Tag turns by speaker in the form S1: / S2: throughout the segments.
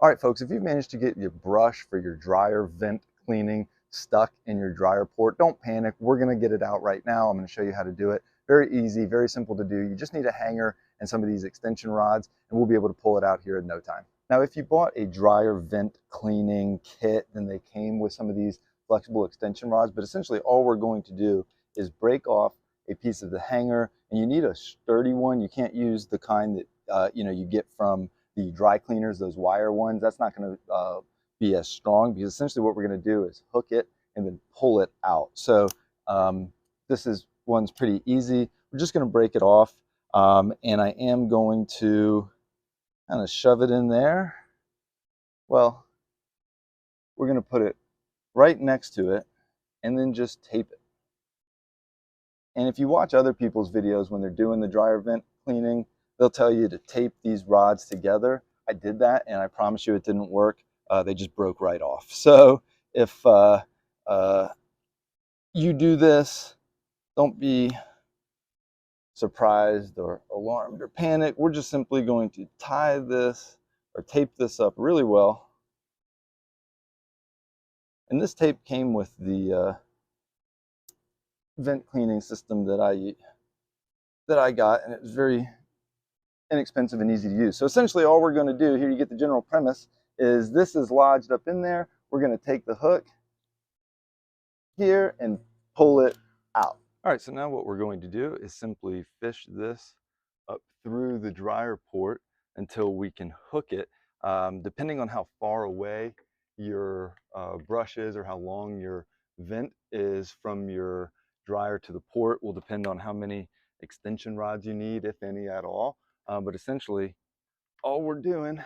S1: All right, folks, if you've managed to get your brush for your dryer vent cleaning stuck in your dryer port, don't panic. We're going to get it out right now. I'm going to show you how to do it. Very easy, very simple to do. You just need a hanger and some of these extension rods, and we'll be able to pull it out here in no time. Now, if you bought a dryer vent cleaning kit, then they came with some of these flexible extension rods, but essentially all we're going to do is break off a piece of the hanger, and you need a sturdy one. You can't use the kind that you get from the dry cleaners, those wire ones. That's not going to be as strong, because essentially what we're going to do is hook it and then pull it out. So one's pretty easy. We're just going to break it off, and I am going to kind of shove it in there. Well, we're going to put it right next to it and then just tape it. And if you watch other people's videos when they're doing the dryer vent cleaning, they'll tell you to tape these rods together. I did that, and I promise you it didn't work. They just broke right off. So if you do this, don't be surprised or alarmed or panicked. We're just simply going to tie this or tape this up really well. And this tape came with the vent cleaning system that I got, and it was very inexpensive and easy to use. So essentially all we're going to do here, you get the general premise, is this is lodged up in there. We're going to take the hook here and pull it out. All right, so now what we're going to do is simply fish this up through the dryer port until we can hook it. Depending on how far away your brush is or how long your vent is from your dryer to the port will depend on how many extension rods you need, if any at all. But essentially, all we're doing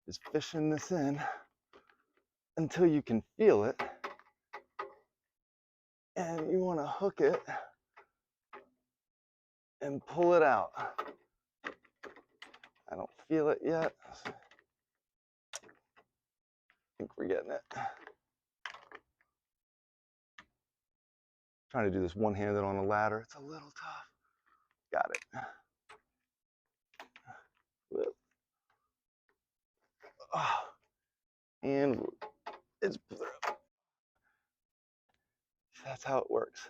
S1: is fishing this in until you can feel it. And you want to hook it and pull it out. I don't feel it yet. I think we're getting it. Trying to do this one-handed on a ladder. It's a little tough. Got it. Oh, and it's, that's how it works.